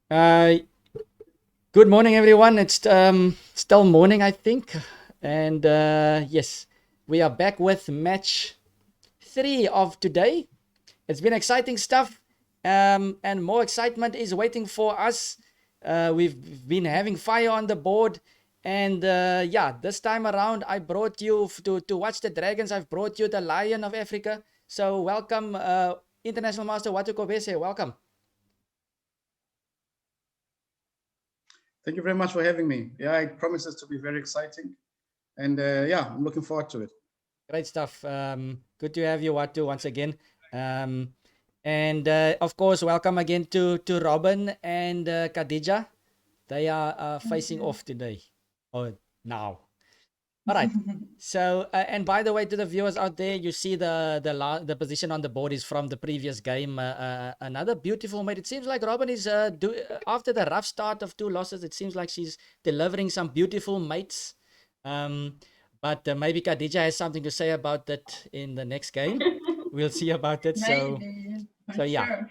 Uh, Good morning, everyone. It's still morning, I think, and yes, we are back with match three of today. It's been exciting stuff, and more excitement is waiting for us. We've been having fire on the board, and yeah, this time around, I brought you to watch the dragons. I've brought you the Lion of Africa. So welcome, International Master Watu Kobese. Welcome. Thank you very much for having me. Yeah, it promises to be very exciting. And yeah, I'm looking forward to it. Great stuff. Good to have you, Watu, once again. Um, and of course, welcome again to Robyn and Khadidja. They are facing off today or now. All right. So, and by the way, to the viewers out there, you see the position on the board is from the previous game. Another beautiful mate. It seems like Robyn is after the rough start of two losses. It seems like she's delivering some beautiful mates. Um, but maybe Khadidja has something to say about that in the next game. We'll see about it. Maybe, So not yeah. sure.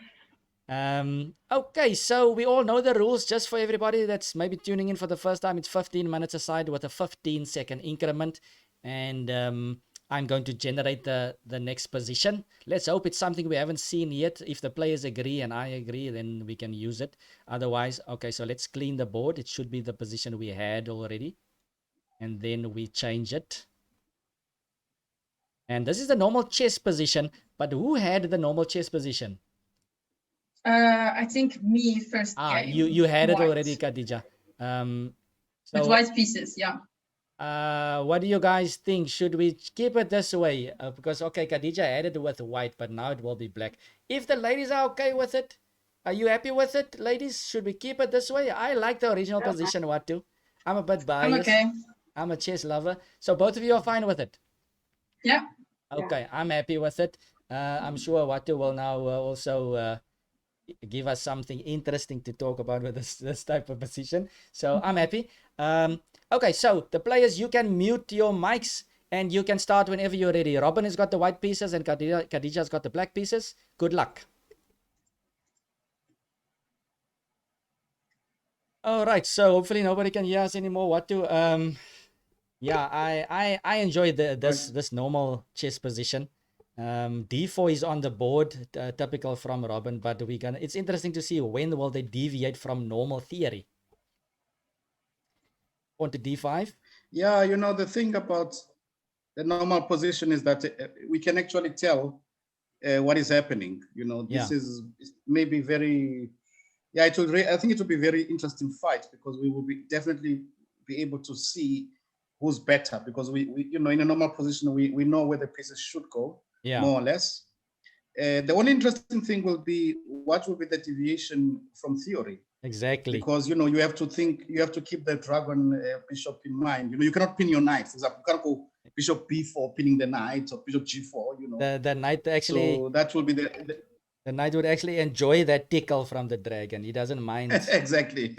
Okay, so we all know the rules. Just for everybody that's maybe tuning in for the first time, it's 15 minutes aside with a 15-second increment, and I'm going to generate the next position. Let's hope it's something we haven't seen yet. If the players agree and I agree, then we can use it. Otherwise, okay, so let's clean the board. It should be the position we had already, and then we change it. And this is the normal chess position, but who had the normal chess position? I think me first game. You had it white. already, Khadidja. With So white pieces, yeah. what do you guys think? Should we keep it this way? Because okay, Khadidja had it with white, but now it will be black. If the ladies are okay with it, are you happy with it, ladies? Should we keep it this way? I like the original position. What to? I'm a bit I'm biased. okay. I'm a chess lover, so both of you are fine with it. Yeah. Okay, I'm happy with it. I'm sure Watu will now also give us something interesting to talk about with this type of position. So I'm happy. Okay, so the players, you can mute your mics and you can start whenever you're ready. Robyn has got the white pieces and Khadidja's got the black pieces. Good luck. All right, so hopefully nobody can hear us anymore. What to yeah, I enjoy this normal chess position. D4 is on the board, typical from Robyn, but it's interesting to see when will they deviate from normal theory. On to D5. Yeah, you know, the thing about the normal position is that we can actually tell what is happening. You know, this is maybe very, yeah, I think it will be very interesting fight because we will be definitely be able to see who's better because we you know, in a normal position, we know where the pieces should go, more or less. The only interesting thing will be what will be the deviation from theory. Exactly. Because you know you have to think, you have to keep the dragon bishop in mind. You know, you cannot pin your knight. For example, you can't go bishop b4 pinning the knight or bishop g4. You know, the knight actually. So that will be the knight would actually enjoy that tickle from the dragon. He doesn't mind. Exactly.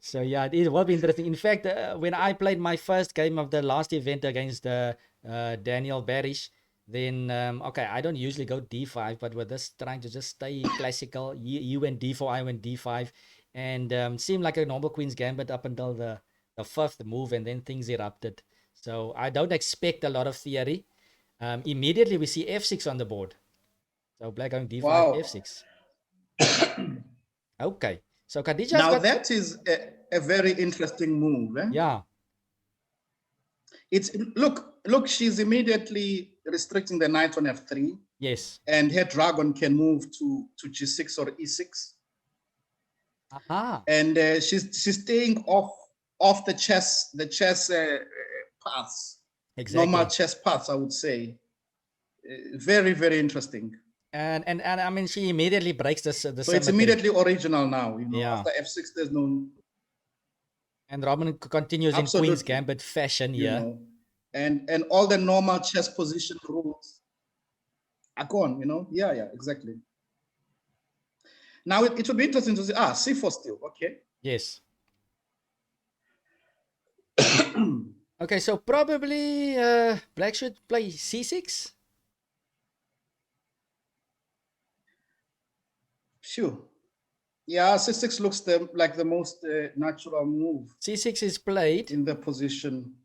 So yeah, it will be interesting. In fact, when I played my first game of the last event against Daniel Barish, then okay, I don't usually go d5, but with this trying to just stay classical, you went d4, I went d5, and seemed like a normal queen's gambit up until the fifth move, and then things erupted. So I don't expect a lot of theory. Immediately we see f6 on the board. So black going d5, wow. f6. Okay. So Khadidja's now that is a very interesting move. Eh? Yeah. It's look, she's immediately restricting the knight on f3. Yes. And her dragon can move to g6 or e6. Aha. And she's staying off the chess paths. Exactly. Normal chess paths, I would say. Very, very interesting. And I mean, she immediately breaks the so symmetry. It's immediately original now. You know, Yeah. After f6, there's no. And Robyn continues Absolutely. in Queen's Gambit fashion here. You know, and all the normal chess position rules are gone. You know, yeah, exactly. Now it will be interesting to see. C4 still, okay. Yes. Okay, so probably black should play c6. Sure. Yeah, C6 looks like the most natural move C6 is played. in the position.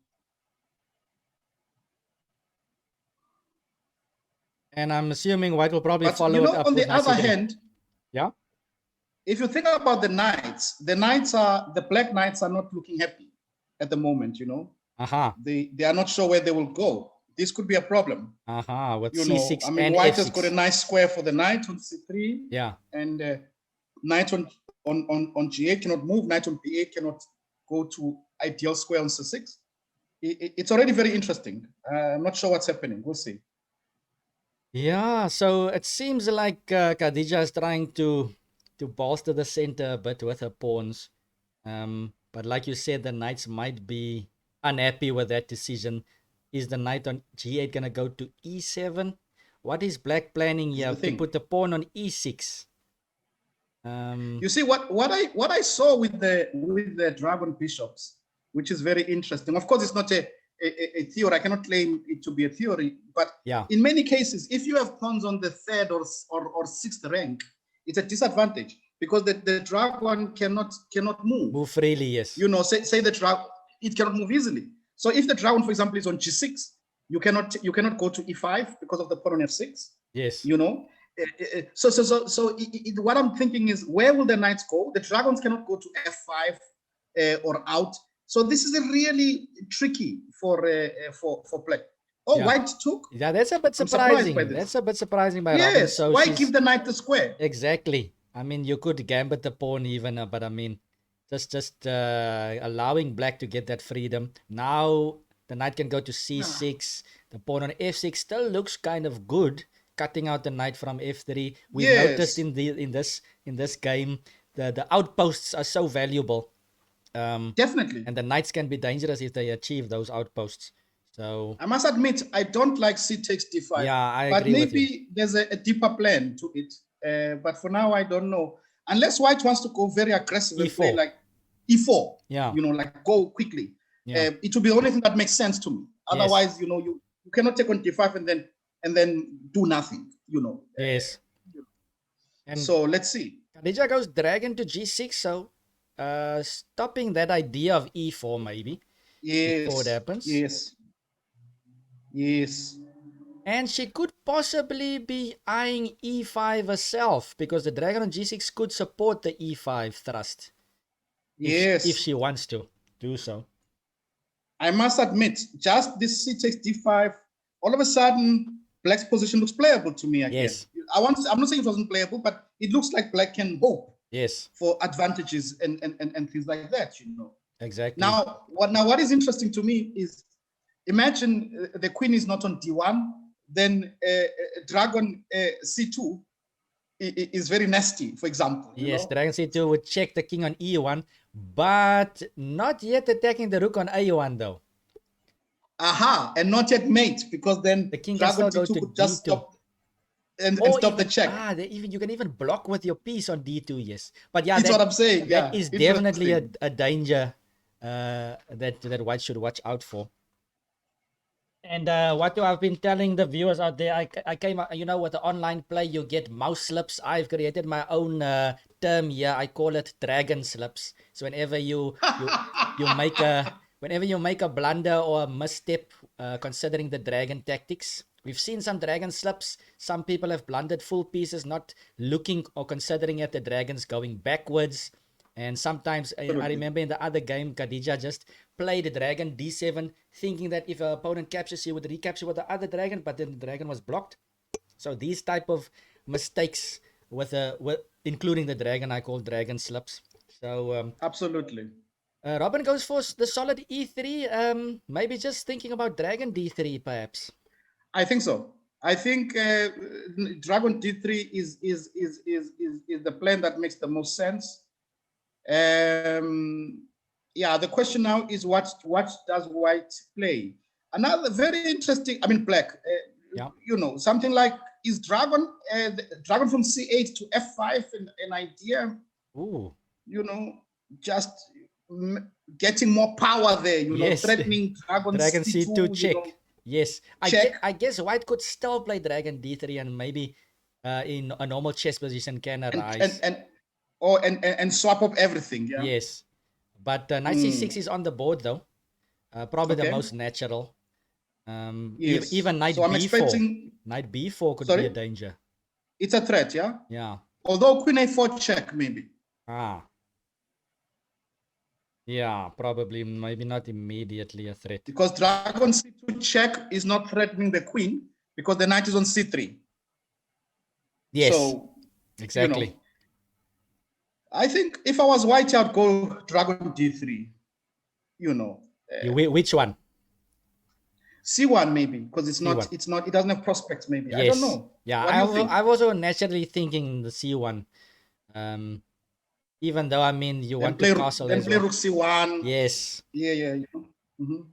And I'm assuming white will probably But follow it up on with the other knight c3. hand, Yeah. if you think about the black knights are not looking happy at the moment, Aha. They are not sure where they will go. This could be a problem. Aha. With I c6 mean, and white f6. has got a nice square for the knight on c3. Yeah. And knight on g8 cannot move. Knight on b8 cannot go to ideal square on c6. It's already very interesting. I'm not sure what's happening. We'll see. Yeah, so it seems like Khadidja is trying to bolster the center a bit with her pawns. But like you said, the knights might be unhappy with that decision. Is the knight on g8 gonna go to e7? What is black planning here? To put the pawn on e6. You see what I saw with the dragon bishops, which is very interesting. Of course, it's not a theory. I cannot claim it to be a theory, but yeah, in many cases, if you have pawns on the third or sixth rank, it's a disadvantage because the dragon cannot move. Move freely, yes. Say the dragon, it cannot move easily. So if the dragon, for example, is on g6, you cannot go to e5 because of the pawn on f6. Yes. So what I'm thinking is, where will the knights go? The dragons cannot go to f5 or out. So this is a really tricky for black. Oh, yeah. White took. Yeah, that's a bit surprising. That's a bit surprising by Robyn. Yes. So why give the knight the square? Exactly. I mean, you could gambit the pawn even, but I mean, just allowing black to get that freedom. Now the knight can go to c6. The pawn on f6 still looks kind of good, cutting out the knight from f3. We noticed in this game the outposts are so valuable. Definitely. And the knights can be dangerous if they achieve those outposts. So I must admit, I don't like c takes d5. Yeah, I agree with you. But maybe there's a deeper plan to it. But for now, I don't know. Unless white wants to go very aggressive and play like e4. Yeah. Like go quickly. Yeah. It will be the only thing that makes sense to me. Otherwise, you cannot take on d5 and then do nothing. Yes. And so let's see. Khadidja goes dragon to g6, so stopping that idea of e4 maybe. Yes. Before it happens. Yes. And she could possibly be eyeing e5 herself, because the dragon on g6 could support the e5 thrust. If she wants to do so. I must admit, just this c takes d5, all of a sudden, black's position looks playable to me again. Yes. I'm not saying it wasn't playable, but it looks like black can hope for advantages and things like that, Exactly. Now, what is interesting to me is, imagine the queen is not on d1, then dragon c2 is very nasty, for example. Yes, dragon c2 would check the king on e1, but not yet attacking the rook on a1 though. Aha, and not yet mate, because then the king dragon can still c2 go to could just d2. stop and stop the check. You can even block with your piece on d2, yes. But yeah, that's what I'm saying. That is definitely a danger that white should watch out for. And what I've been telling the viewers out there, I came, with the online play, you get mouse slips. I've created my own term here. I call it dragon slips. So whenever you make a blunder or a misstep, considering the dragon tactics, we've seen some dragon slips. Some people have blundered full pieces, not looking or considering at the dragons going backwards. And sometimes, I remember in the other game, Khadidja just played the dragon d7, thinking that if her opponent captures, she would recapture with the other dragon, but then the dragon was blocked. So these type of mistakes, with including the dragon, I call dragon slips. So absolutely. Robyn goes for the solid e3. Maybe just thinking about dragon d3, perhaps. I think so. I think dragon d3 is the plan that makes the most sense. The question now is what does white play? Another very interesting, black, something like, is dragon from c8 to f5 an idea? Ooh. Just getting more power there, threatening dragon c2 check. Yes, I guess white could still play dragon d3 and maybe in a normal chess position can arise. or and swap up everything. Yeah. Yes. But knight c6 is on the board though. Probably the Okay. most natural. Yes. Even knight So I'm b4. expecting. Knight b4 could be a Sorry. danger. It's a threat. Yeah. Yeah. Although queen a4 check maybe. Ah. Yeah, probably, maybe not immediately a threat. Because dragon c2 check is not threatening the queen because the knight is on c3. Yes. So, exactly. You know, I think if I was white, I'd go dragon d3. You know. Which one? C1 maybe, because it's C1. not, it doesn't have prospects maybe. Yes. I don't know. Yeah, What do you think? I was also naturally thinking the C1. Even though, I mean, you want to castle then as play well. rook c1. Yes. Yeah. You know?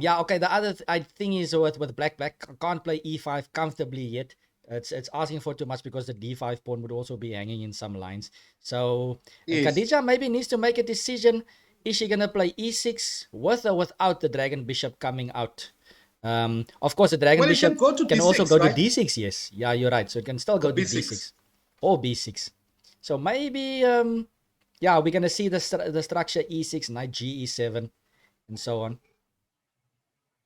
Yeah, okay. The other thing is with black can't play e5 comfortably yet. It's asking for too much because the d5 pawn would also be hanging in some lines. So Yes. Khadidja maybe needs to make a decision. Is she gonna play e6 with or without the dragon bishop coming out? Of course, the dragon bishop can also go to d6. Yes, yeah, you're right. So it can still go to d6 or b6. So maybe yeah, we're gonna see the structure e6, knight g e7, and so on.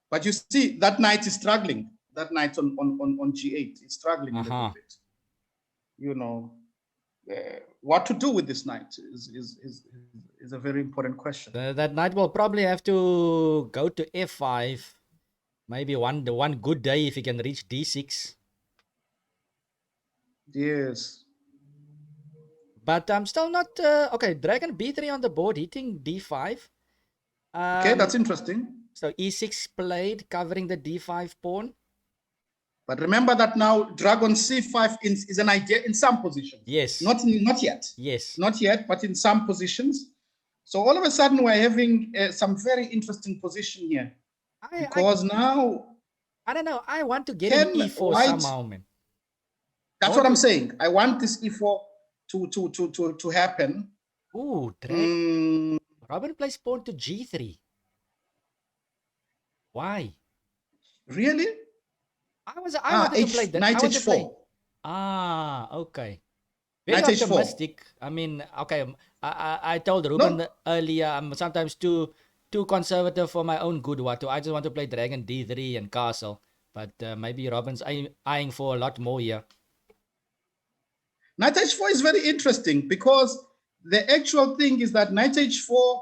But you see, that knight is struggling. That knight on g8 is struggling a little bit. You know, what to do with this knight is a very important question. That knight will probably have to go to f5. Maybe one good day if he can reach d6. Yes. But I'm still not okay. Dragon b3 on the board, hitting d5. Okay, that's interesting. So e6 played, covering the d5 pawn. But remember that now dragon c5 is an idea in some positions. Yes. Not yet. Yes. Not yet, but in some positions. So all of a sudden we're having some very interesting position here. Because now... I don't know. I want to get an e4 somehow, man. That's what I'm saying. I want this e4 to happen. Ooh, Robyn plays pawn to g3. Why? Really? I wanted to play that. Knight h4. Okay. Very optimistic. I mean, okay. I told Robyn earlier, I'm sometimes too conservative for my own good. I just want to play dragon d3 and castle. But maybe Robyn's eyeing for a lot more here. Knight h4 is very interesting because the actual thing is that knight h4,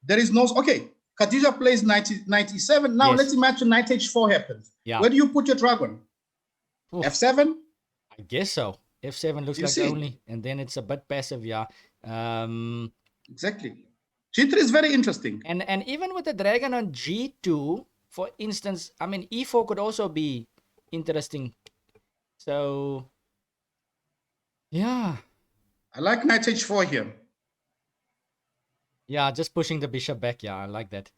there is no... Okay, Khadidja plays knight e7. Now let's imagine knight h4 happens. Yeah. Where do you put your dragon? Oof. F7? I guess so. F7 looks like only, and then it's a bit passive, yeah. Exactly. G3 is very interesting. And even with the dragon on G2, for instance, I mean, E4 could also be interesting. So, yeah. I like knight H4 here. Yeah, just pushing the bishop back. Yeah, I like that.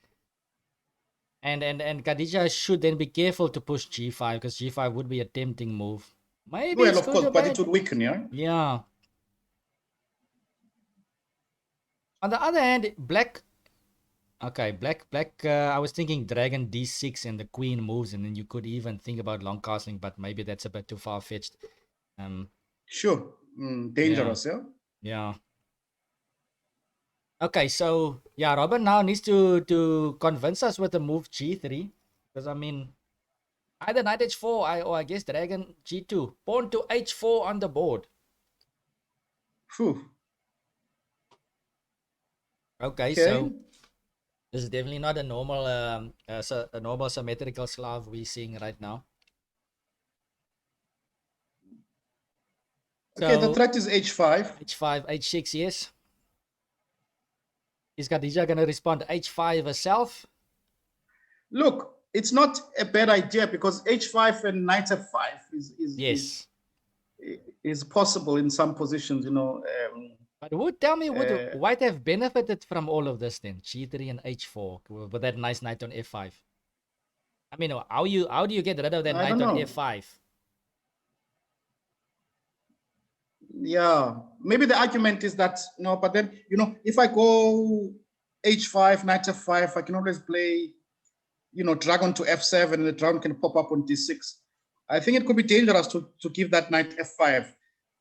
And Khadidja should then be careful to push G5 because G5 would be a tempting move. Maybe well, of course, but it would weaken, yeah? Yeah. On the other hand, black... Okay, black, I was thinking dragon d6 and the queen moves, and then you could even think about long castling, but maybe that's a bit too far-fetched. Sure. Dangerous, yeah? Yeah. Okay, so, yeah, Robyn now needs to convince us with the move g3. Because, I mean, either knight h4 or I guess dragon g2. Pawn to h4 on the board. Phew. Okay, so this is definitely not a normal symmetrical Slav we're seeing right now. Okay, the threat is h5. H5, h6, yes. Is Khadidja going to respond to h5 herself? Look, it's not a bad idea because h5 and knight f5 is possible in some positions, you know. But would White have benefited from all of this then? G3 and h4 with that nice knight on f5. I mean, how do you get rid of that knight on f5? Yeah, maybe the argument is that no, but then you know, if I go h5, knight f5, I can always play, you know, dragon to f7, and the dragon can pop up on d6. I think it could be dangerous to give that knight f5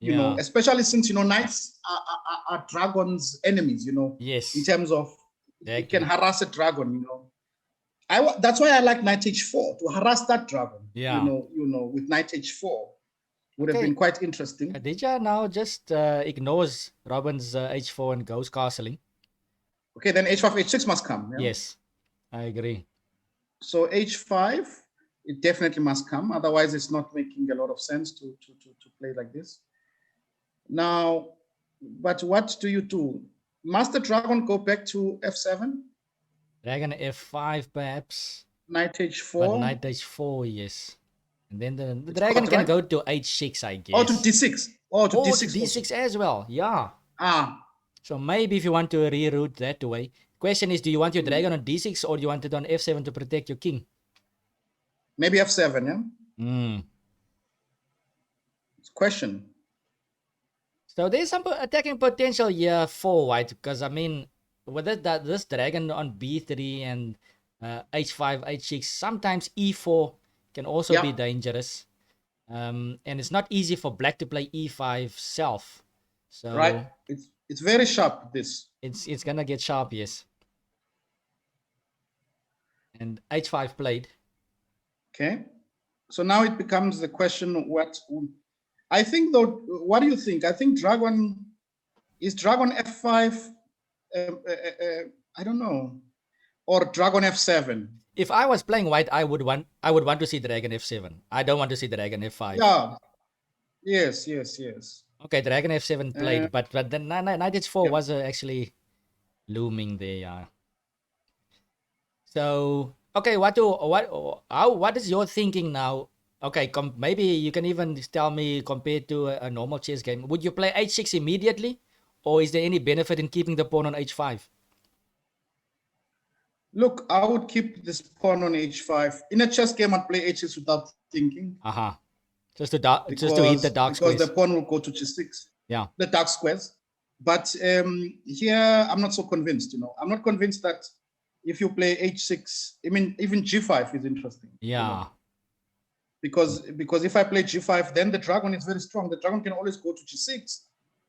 you know, Yeah. especially since, you know, knights are dragons' enemies, you know, in Yes. terms of it can Exactly. harass a dragon, you know. That's why I like knight h4 to harass that dragon. Yeah. You know, with knight h4 would have Okay. been quite interesting. Khadidja now just ignores Robyn's h4 and goes castling. Okay, then h5, h6 must come. Yeah? Yes, I agree. So h5, it definitely must come. Otherwise, it's not making a lot of sense to play like this. Now, but what do you do? Must the dragon go back to f7? Dragon f5 perhaps. Knight But h4? knight h4, yes. And then the It's dragon caught, can right? go to h6, I Or to guess. d6. Or to Or d6 to d6 also. as well, yeah. Ah, So maybe if you want to reroute that way. Question is, do you want your dragon on d6 or do you want it on f7 to protect your king? maybe f7, yeah? Hmm. It's a question. So there's some attacking potential here for white because I mean, with this dragon on b3 and h5, h6, sometimes e4 can also be Yeah, dangerous. And it's not easy for black to play e5 self. right. So It's very sharp, this. it's gonna get sharp, yes. And h5 played. Okay. So now it becomes the question what I think though, what do you think? I think dragon is dragon f5 I don't know, or dragon f7. If I was playing white, I would want to see dragon f7. I don't want to see dragon f5. Yeah. Yes, yes, yes. Okay, dragon f7 played, but then knight h4 Yeah. was actually looming there. Yeah. So okay, what is your thinking now? Okay, maybe you can even tell me compared to a normal chess game, would you play h6 immediately, or is there any benefit in keeping the pawn on h5? Look, I would keep this pawn on h5. In a chess game, I'd play h6 without thinking. Uh-huh. Just to hit the dark because squares. the pawn will go to g6. Yeah. The dark squares. But here, I'm not so convinced. You know, I'm not convinced that if you play h6, I mean, even g5 is interesting. Yeah. You know? Because if I play g5, then the dragon is very strong. The dragon can always go to g6,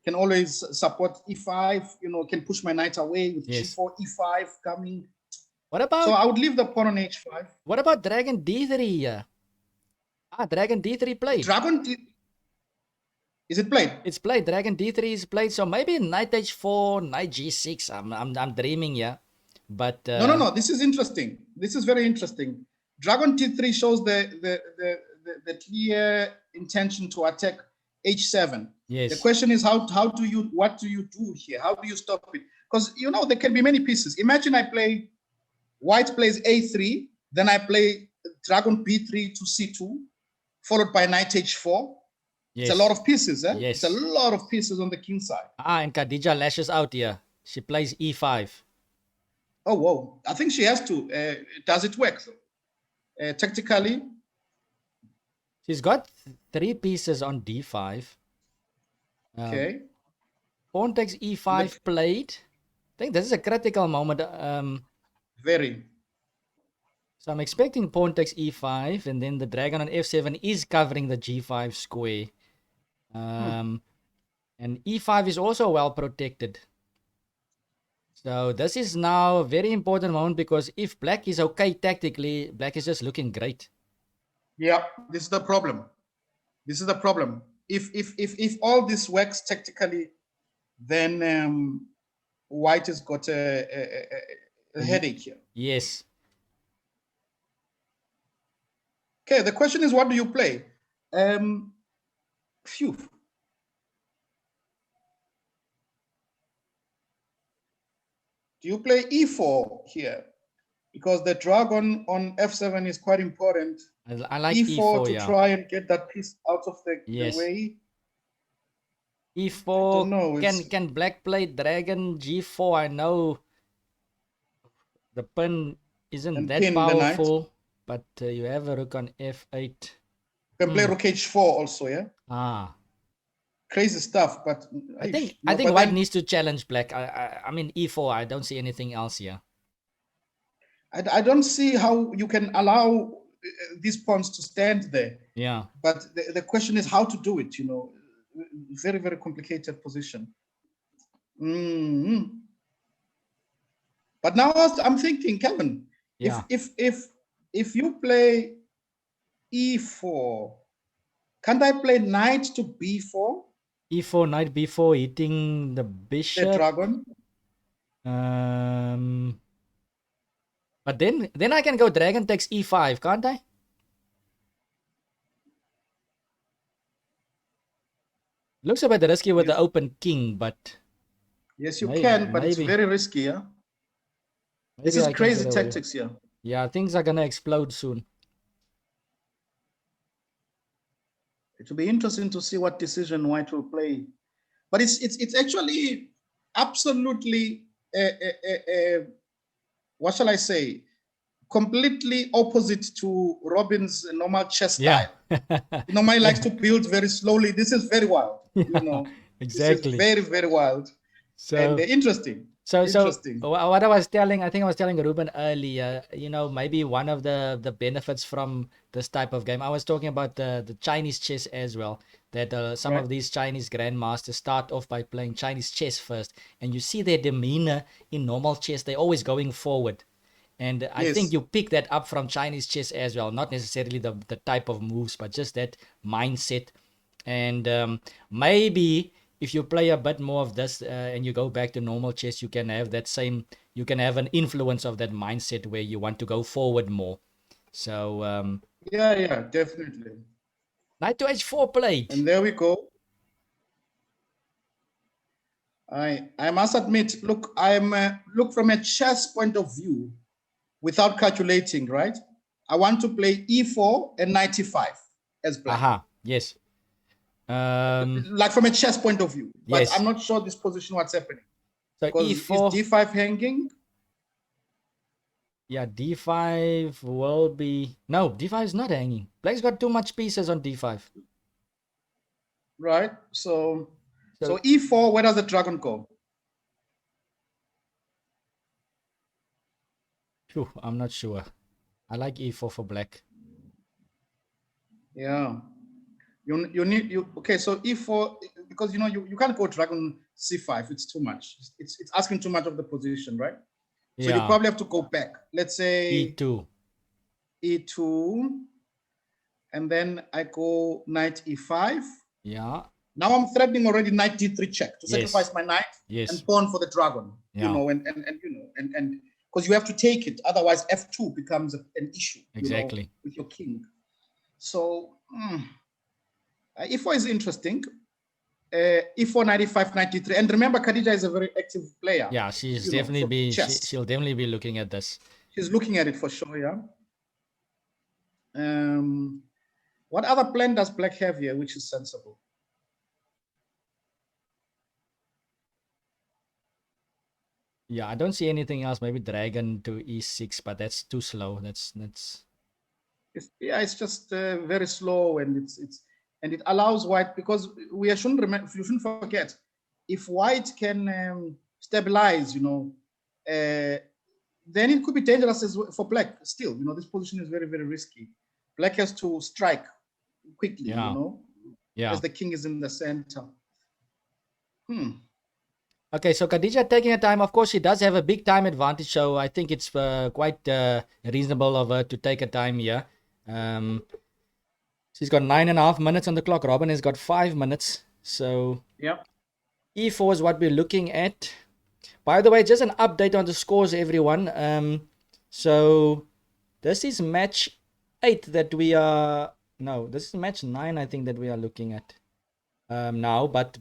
can always support e5. You know, can push my knight away with Yes. g4, e5 coming. What about So I would leave the pawn on h5. what about dragon d3 here? Dragon d3 played. Is it played? It's played. Dragon d3 is played. So maybe knight h4, knight g6. I'm dreaming, yeah. But No. This is interesting. This is very interesting. Dragon t3 shows the clear intention to attack h7. yes. The question is what do you do here? How do you stop it? Because you know there can be many pieces. Imagine white plays a3, then I play dragon b3 to c2, followed by knight h4. Yes. It's a lot of pieces, eh? Yes. It's a lot of pieces on the king side. And Khadidja lashes out here. She plays e5. Oh, whoa. I think she has to. Does it work? Tactically? She's got 3 pieces on d5. Okay. Pawn takes e5 played. I think this is a critical moment. Very. So I'm expecting pawn takes e5, and then the dragon on f7 is covering the g5 square. And e5 is also well protected. So this is now a very important moment because if black is okay tactically, black is just looking great. Yeah, this is the problem. This is the problem. If all this works tactically, then white has got a headache here. Yes. Okay, the question is, what do you play? Phew. Do you play e4 here? Because the dragon on f7 is quite important. I like e4 to yeah. try and get that piece out of the way. e4. Can black play dragon g4? I know the pin isn't that powerful, but you have a rook on f8. You can play rook h4 also, yeah. Crazy stuff, but I think white needs to challenge black. I mean e4. I don't see anything else here. I don't see how you can allow these pawns to stand there. Yeah. But the question is how to do it. You know, very, very complicated position. Mm. But now I'm thinking, Kelvin, Yeah. if you play e4, can't I play knight to b4? E4, knight b4, hitting the The bishop. dragon. But then I can go dragon takes e5, can't I? Looks a bit risky with the open king, but yes, you can, but it's maybe very risky, yeah. This maybe is I can crazy get away. tactics here. Yeah, things are gonna explode soon. It will be interesting to see what decision White will play, but it's actually absolutely what shall I say? Completely opposite to Robyn's normal chess style. Normally likes to build very slowly. This is very wild. You know, exactly. This is very, very wild and interesting. So Interesting. what I think I was telling Robyn earlier, maybe one of the benefits from this type of game, I was talking about the Chinese chess as well, that some of these Chinese grandmasters start off by playing Chinese chess first, and you see their demeanor in normal chess, they're always going forward. And I think you pick that up from Chinese chess as well, not necessarily the type of moves, but just that mindset. And maybe if you play a bit more of this and you go back to normal chess, you can have you can have an influence of that mindset where you want to go forward more. So yeah, definitely. knight to h4 played. And there we go. I must admit, look, look from a chess point of view, without calculating, right? I want to play e4 and knight e5 as black. Yes. Like from a chess point of view, but yes. I'm not sure this position what's happening. So because e4, is d5 hanging? Yeah, d5 will be... No, d5 is not hanging. Black's got too much pieces on d5. Right, so e4, where does the dragon go? Phew, I'm not sure. I like e4 for black. Yeah. Okay, so e4, because you can't go dragon c5, it's too much. It's asking too much of the position, right? So you probably have to go back. Let's say e2, and then I go knight e5. Yeah. Now I'm threatening already knight d3 check to sacrifice my knight and pawn for the dragon. Yeah. And because you have to take it, otherwise f2 becomes an issue. Exactly. With your king. So e4 is interesting. e4, knight e5, knight d3. And remember, Khadidja is a very active player. Yeah, she'll definitely be looking at this. She's looking at it for sure, yeah. What other plan does black have here, which is sensible? Yeah, I don't see anything else. Maybe dragon to e6, but that's too slow. It's just very slow, and it allows white, because you shouldn't forget, if white can stabilize, then it could be dangerous for black. Still, this position is very, very risky. Black has to strike quickly, as the king is in the center. Okay, so Khadidja taking her time. Of course, she does have a big time advantage, so I think it's quite reasonable of her to take her time here. She's got 9.5 minutes on the clock. Robyn has got 5 minutes. So e4 is what we're looking at. By the way, just an update on the scores, everyone. So this is match 8 that we are... No, this is match 9, I think, that we are looking at now. But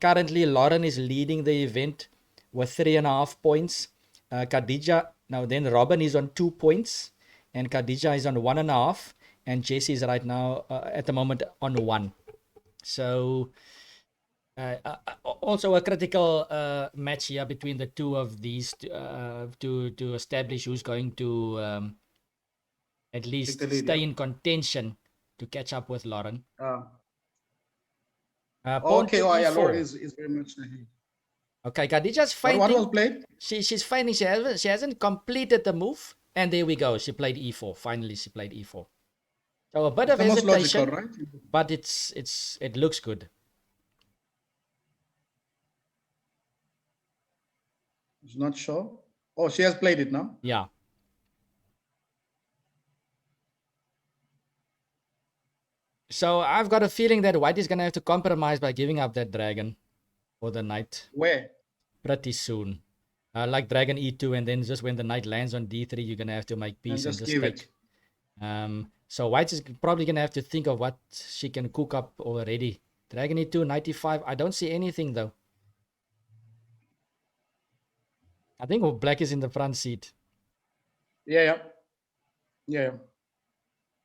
currently, Lauren is leading the event with 3.5 points. Khadidja, now then Robyn is on 2 points. And Khadidja is on 1.5. And Jessie is right now, at the moment, on 1. So... also a critical match here between the two of these to establish who's going to at least stay in contention to catch up with Lauren. Lauren is very much ahead. Okay, Khadidja's fighting. What was played? She's fighting. She hasn't completed the move, and there we go. She played e4. Finally, she played e4. So a bit of hesitation, logical, right? But it looks good. She's not sure. Oh, she has played it now. Yeah. So I've got a feeling that white is going to have to compromise by giving up that dragon for the knight Where? pretty soon. Like dragon e2, and then just when the knight lands on d3, you're going to have to make peace and just just give take. it. So white is probably going to have to think of what she can cook up already. Dragon e2, knight e5. I don't see anything though. I think black is in the front seat. Yeah.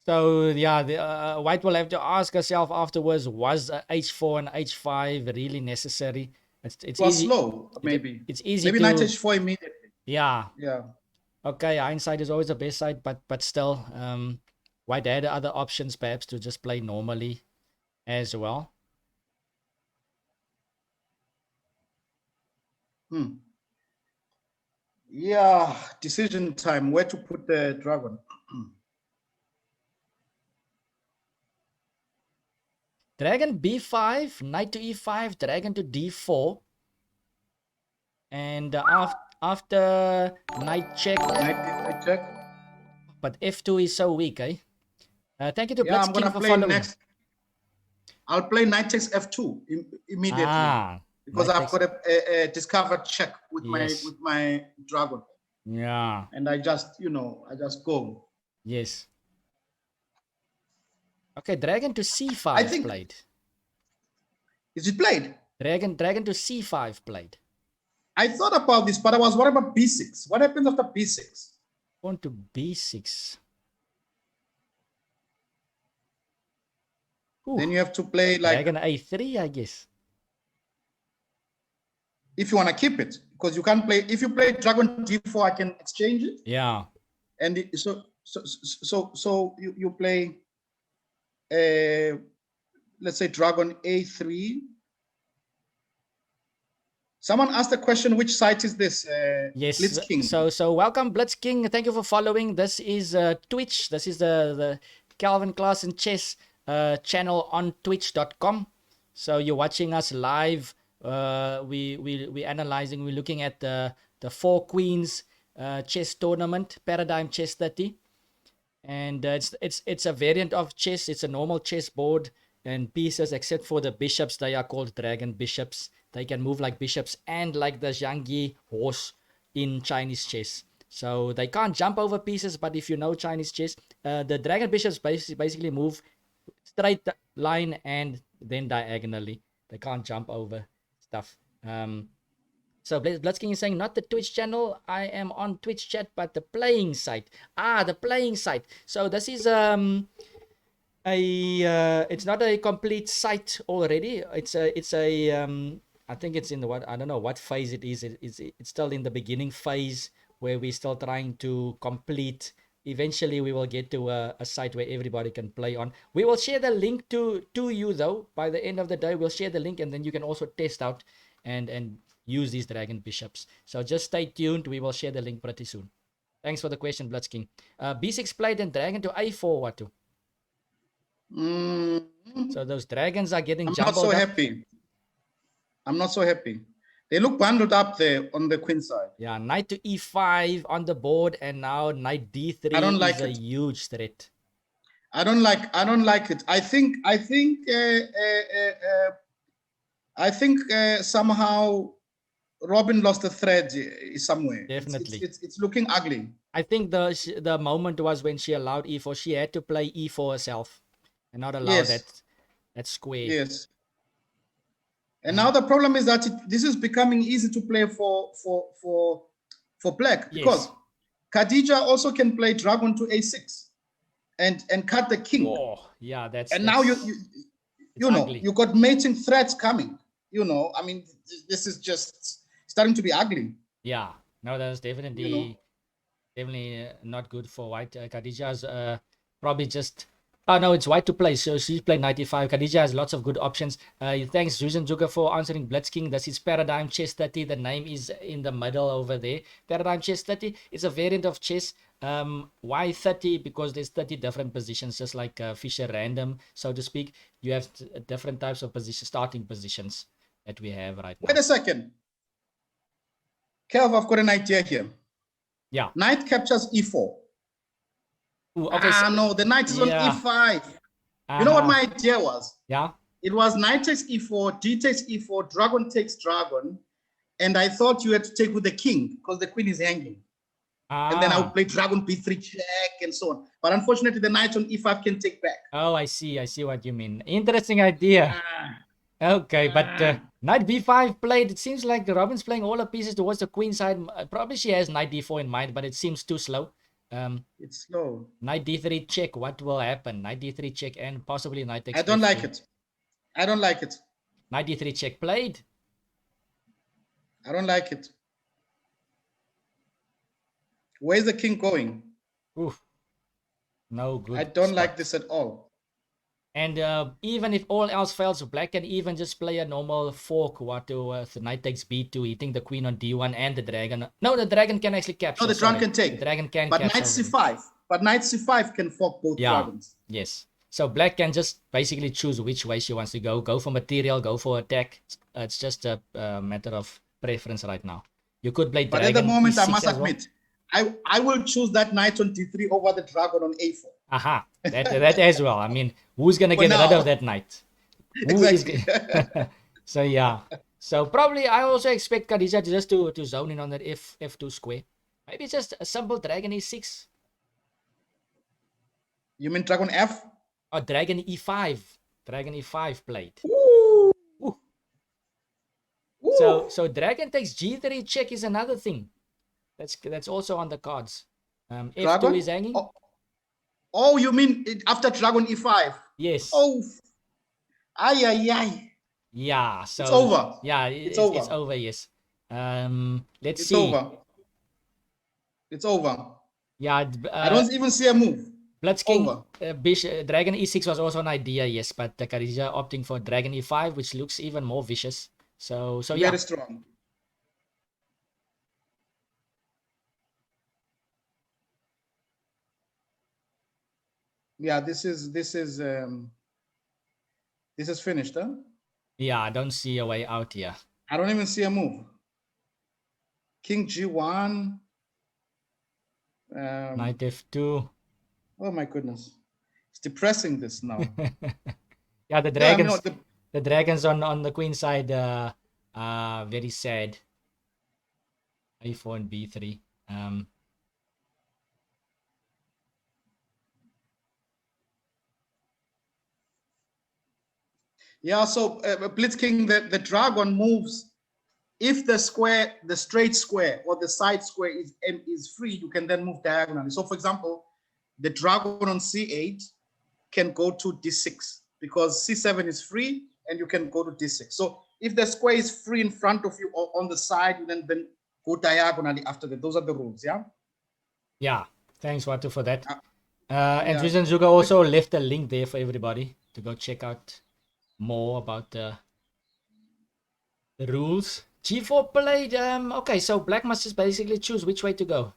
So yeah, the white will have to ask herself afterwards: was h4 and h5 really necessary? It's was easy. slow, maybe. It's easy maybe to. knight h4 immediately. Yeah. Yeah. Okay, hindsight is always the best side, but still, white had other options perhaps to just play normally as well. Yeah, decision time. Where to put the dragon? Dragon b5, knight to e5, dragon to d4, and after knight check. Knight check. But f2 is so weak, eh? Thank you to I'm gonna for play following. next. I'll play knight takes f2 immediately because I've got a discovered check with my dragon. Yeah. And I just go. Yes. Okay, dragon to c5 played. Is it played? Dragon to c5 played. I thought about this, but I was worried about b6. What happens after b6? On to b6. Ooh. Then you have to play like dragon a3, I guess. If you want to keep it, because you can't play. If you play dragon d4, I can exchange it. Yeah. And so you play, let's say dragon a3. Someone asked the question, which site is this? Yes. Blitzking. So welcome, Blitzking. Thank you for following. This is Twitch. This is the Calvin Klaassen Chess channel on twitch.com. So you're watching us live. We analyzing. We're looking at the Four Queens chess tournament, Paradigm Chess 30, and it's a variant of chess. It's a normal chess board and pieces, except for the bishops. They are called dragon bishops. They can move like bishops and like the Zhangyi horse in Chinese chess. So they can't jump over pieces, but if you know Chinese chess, the dragon bishops basically move straight line and then diagonally. They can't jump over stuff. So Blitzking is saying, not the Twitch channel. I am on Twitch chat, but the playing site. The playing site. So this is it's not a complete site already. It's a I think it's in the I don't know what phase it is. It's still in the beginning phase where we're still trying to complete. Eventually we will get to a site where everybody can play on. We will share the link to you though. By the end of the day, we'll share the link, and then you can also test out and use these dragon bishops. So just stay tuned. We will share the link pretty soon. Thanks for the question, Blitzking. B6 played and dragon to a4, what to? So those dragons are getting jumbled up. I'm not so happy. They look bundled up there on the queen side. Yeah, knight to e5 on the board, and now knight d3 is a huge threat. I don't like it. I think somehow Robyn lost the thread somewhere. Definitely. It's looking ugly. I think the moment was when she allowed e4. She had to play e4 herself and not allow that square. Yes. And now the problem is that this is becoming easy to play for black, because Khadidja also can play dragon to a6 and cut the king. Oh, yeah, now you got mating threats coming. I mean, this is just starting to be ugly. Yeah, no, that's definitely not good for white. Khadidja's probably just. Oh, no, it's white to play. So she's playing 95. Khadidja has lots of good options. Thanks, Susan Zucker, for answering Blitzking. This is Paradigm Chess 30. The name is in the middle over there. Paradigm Chess 30 is a variant of chess. Why 30? Because there's 30 different positions, just like Fisher Random, so to speak. You have different types of starting positions that we have right now. Wait a second. Kev, I've got an idea here. Yeah. Knight captures e4. Ooh, okay. No, the knight is on e5. You know what my idea was? Yeah. It was knight takes e4, d takes e4, dragon takes dragon. And I thought you had to take with the king because the queen is hanging. And then I would play dragon b3 check and so on. But unfortunately, the knight on e5 can take back. Oh, I see. I see what you mean. Interesting idea. Okay, but knight b5 played. It seems like Robyn's playing all the pieces towards the queen side. Probably she has knight d4 in mind, but it seems too slow. It's slow. Knight d3 check. What will happen? Knight d3 check and possibly knight takes. I don't like it. I don't like it. Knight d3 check played. I don't like it. Where's the king going? Oof. No good. I don't like this at all. And even if all else fails, black can even just play a normal fork. What to the knight takes b2, hitting the queen on d1 and the dragon. No, the dragon can actually capture. No, the dragon can take. The dragon can but capture. Knight c5. But knight c5 can fork both dragons. Yes. So black can just basically choose which way she wants to go. Go for material, go for attack. It's just a matter of preference right now. You could play dragon. But at the moment, I E6 must admit, I will choose that knight on d3 over the dragon on a4. Aha, that as well. I mean, who's gonna get rid of that knight? Exactly. So yeah. So probably I also expect Khadidja just to zone in on that f2 square. Maybe just a simple dragon e6. You mean dragon f? Or dragon e5. Dragon e5 played. Ooh. Ooh. So dragon takes g3 check is another thing. That's also on the cards. F2 is hanging. Oh, you mean after dragon e5? Yes. Oh. Ay. Yeah. So it's over. Yeah, it's over. It's over. Yes. Let's see. It's over. Yeah. I don't even see a move. Blitzking, dragon e6 was also an idea, yes, but Khadidja opting for dragon e5, which looks even more vicious. So yeah. Very strong. Yeah, this is finished, huh? Yeah, I don't see a way out here. I don't even see a move. King g1. Knight f2. Oh my goodness, it's depressing this now. Yeah, the dragons. The dragons on the queen side very sad. a4 and b3. Yeah, so Blitzking, the dragon moves. If the straight square or the side square is free, you can then move diagonally. So for example, the dragon on c8 can go to d6 because c7 is free and you can go to d6. So if the square is free in front of you or on the side, you then go diagonally after that. Those are the rules, yeah? Yeah, thanks, Watu, for that. And Vision Zuga also left a link there for everybody to go check out more about the rules. G4 played. Okay, so black must just basically choose which way to go.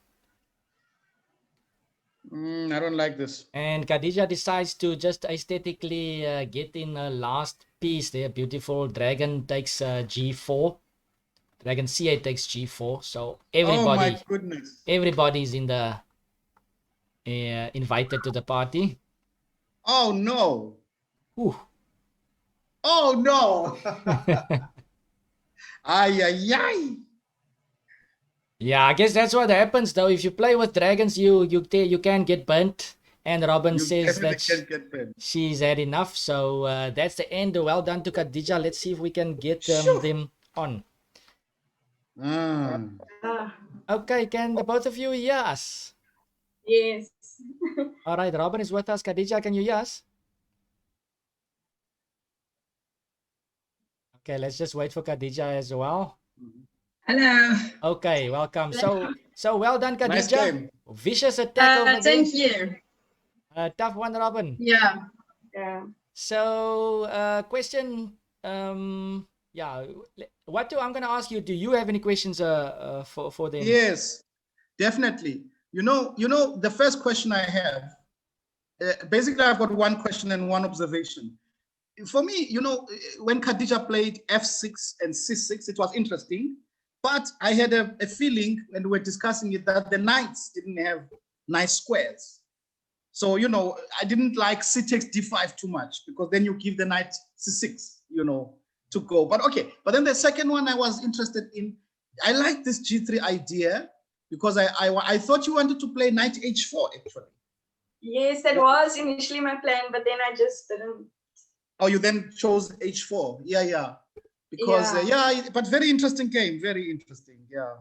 I don't like this. And Khadidja decides to just aesthetically get in a last piece there. Beautiful. Dragon takes G4. Dragon C8 takes G4. So everybody, oh my goodness, everybody's in the invited to the party. Oh no! Ooh. Oh no! Ay. Yeah, I guess that's what happens though. If you play with dragons, you can get burnt. And Robyn says that she's had enough. So that's the end. Well done to Khadidja. Let's see if we can get them on. Okay, can the both of you hear us? Yes. All right, Robyn is with us. Khadidja, can you hear us? Okay, let's just wait for Khadidja as well. Hello. Okay, welcome. So well done, Khadidja. Nice game. Vicious attack over there. Thank you. Tough one, Robyn. Yeah. So question, yeah, I'm gonna ask you, do you have any questions for them? Yes, definitely. You know, the first question I have, basically I've got one question and one observation. For me, when Khadidja played f6 and c6, it was interesting But I had a feeling when we were discussing it that the knights didn't have nice squares. So, you know, I didn't like c takes d5 too much, because then you give the knight c6, you know, to go. But okay, but then the second one I was interested in, I like this g3 idea, because I thought you wanted to play knight h4 actually. Yes, that was initially my plan, but then I just didn't. Oh, you then chose h4. Yeah. Because, but very interesting game. Very interesting. Yeah.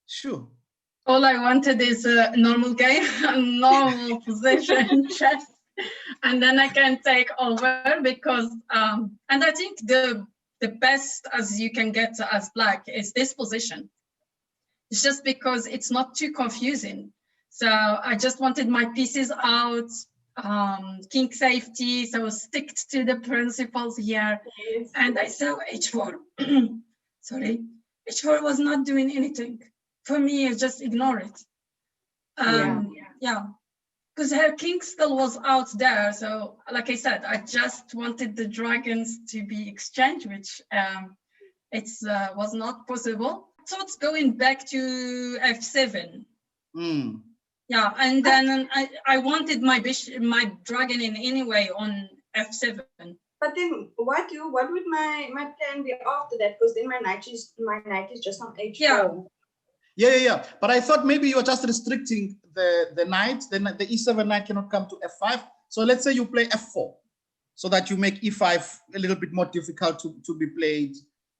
Sure. All I wanted is a normal game, a normal position chess, and then I can take over, because and I think the best as you can get as black is this position. It's just because it's not too confusing. So I just wanted my pieces out, king safety, so stick to the principles here. Yes. And I saw h4. Sorry, h4 was not doing anything. For me, I just ignore it. Yeah, because her king still was out there. So like I said, I just wanted the dragons to be exchanged, which was not possible. So it's going back to f7. Yeah, and then I wanted my dragon in any way on f7. But then what would my plan be after that? Because then my knight is just on h4. Yeah. But I thought maybe you're just restricting the knight. Then the e7 knight cannot come to f5. So let's say you play f4, so that you make e5 a little bit more difficult to be played.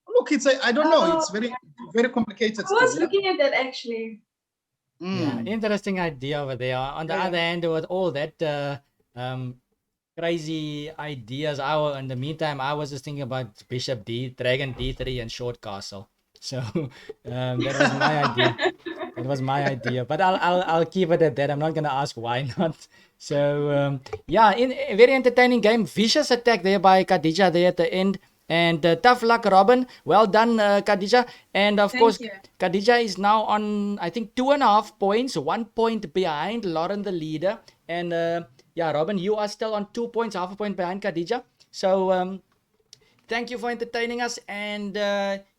Look, I don't know. It's very complicated. I was looking at that actually. Yeah, interesting idea over there. On the other hand, with all that crazy ideas, in the meantime, I was just thinking about bishop dragon d3 and short castle. So that was my idea. That was my idea. But I'll keep it at that. I'm not gonna ask why not. So yeah, in a very entertaining game. Vicious attack there by Khadidja there at the end. And tough luck, Robyn. Well done, Khadidja. And of course, Khadidja is now on, I think, 2.5 points, 1 point behind Lauren, the leader. And yeah, Robyn, you are still on 2 points, half a point behind Khadidja. So thank you for entertaining us. And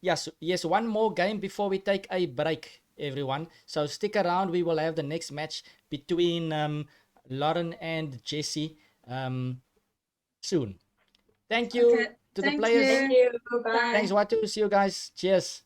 yes, one more game before we take a break, everyone. So stick around. We will have the next match between Lauren and Jessie soon. Thank you. To the players. Thank you. Bye. Thanks, Watu. See you guys. Cheers.